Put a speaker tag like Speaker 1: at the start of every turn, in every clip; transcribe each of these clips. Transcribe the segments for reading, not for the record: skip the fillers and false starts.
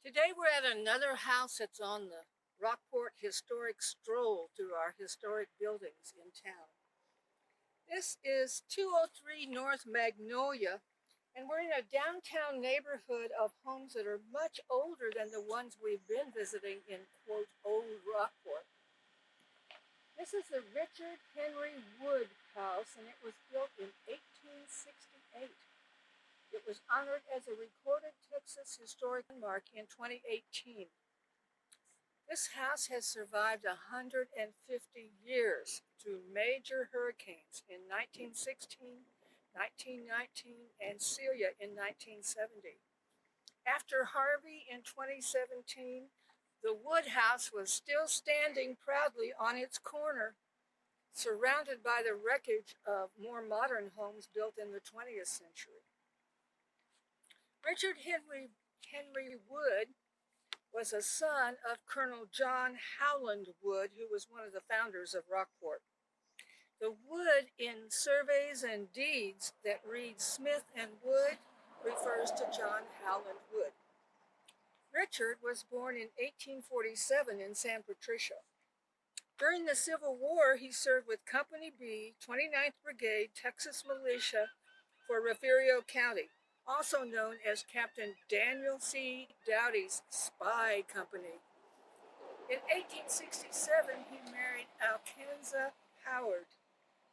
Speaker 1: Today we're at another house that's on the Rockport Historic Stroll through our historic buildings in town. This is 203 North Magnolia, and we're in a downtown neighborhood of homes that are much older than the ones we've been visiting in, quote, Old Rockport. This is the Richard Henry Wood House, and it was built in 1868. It was honored as a recorded Texas historic landmark in 2018. This house has survived 150 years through major hurricanes in 1916, 1919, and Celia in 1970. After Harvey in 2017, the Wood House was still standing proudly on its corner, surrounded by the wreckage of more modern homes built in the 20th century. Richard Henry Wood was a son of Colonel John Howland Wood, who was one of the founders of Rockport. The Wood in surveys and deeds that read Smith and Wood refers to John Howland Wood. Richard was born in 1847 in San Patricio. During the Civil War, he served with Company B, 29th Brigade, Texas Militia for Refugio County, also known as Captain Daniel C. Doughty's Spy Company. In 1867, he married Alcanza Howard.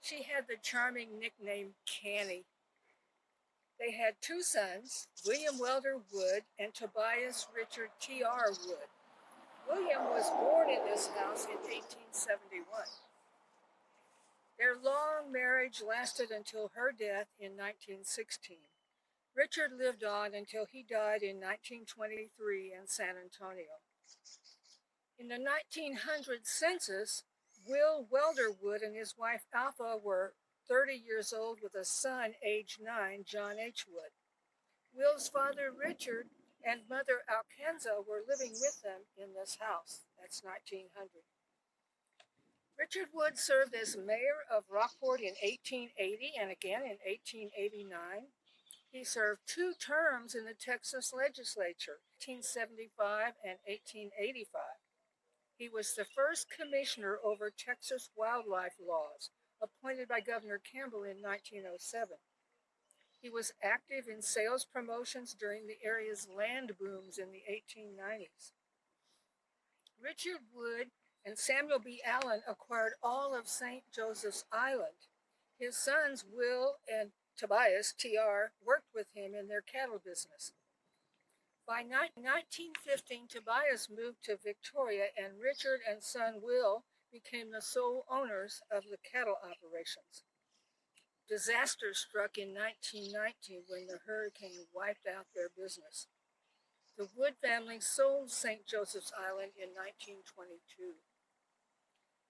Speaker 1: She had the charming nickname Canny. They had two sons, William Welder Wood and Tobias Richard T.R. Wood. William was born in this house in 1871. Their long marriage lasted until her death in 1916. Richard lived on until he died in 1923 in San Antonio. In the 1900 census, Will Welder Wood and his wife Alpha were 30 years old with a son aged 9, John H. Wood. Will's father Richard and mother Alcanza were living with them in this house. That's 1900. Richard Wood served as mayor of Rockport in 1880 and again in 1889. He served 2 terms in the Texas legislature, 1875 and 1885. He was the first commissioner over Texas wildlife laws, appointed by Governor Campbell in 1907. He was active in sales promotions during the area's land booms in the 1890s. Richard Wood and Samuel B. Allen acquired all of St. Joseph's Island. His sons, Will and Tobias, T.R., worked with him in their cattle business. By 1915, Tobias moved to Victoria, and Richard and son Will became the sole owners of the cattle operations. Disaster struck in 1919 when the hurricane wiped out their business. The Wood family sold St. Joseph's Island in 1922.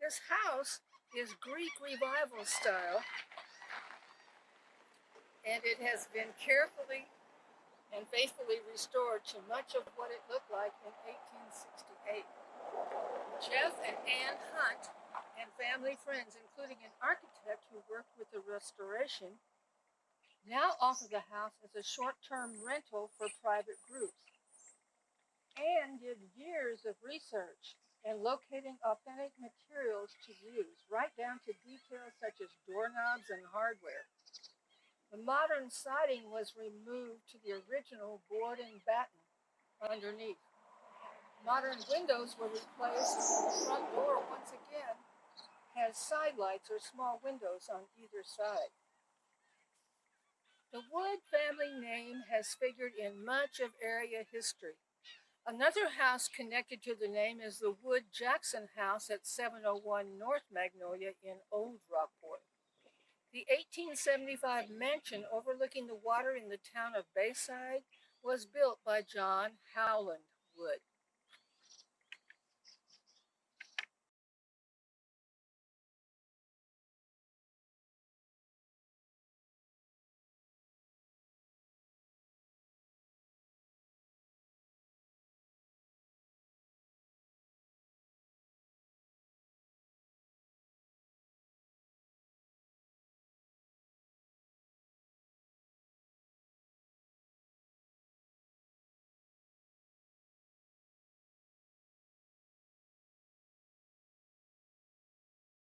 Speaker 1: This house is Greek Revival style, and it has been carefully and faithfully restored to much of what it looked like in 1868. Jeff and Ann Hunt and family friends, including an architect who worked with the restoration, now offer the house as a short-term rental for private groups. Ann did years of research and locating authentic materials to use, right down to details such as doorknobs and hardware. The modern siding was removed to the original board and batten underneath. Modern windows were replaced, and the front door, once again, has side lights or small windows on either side. The Wood family name has figured in much of area history. Another house connected to the name is the Wood-Jackson House at 701 North Magnolia in Old Rockport. The 1875 mansion overlooking the water in the town of Bayside was built by John Howland Wood.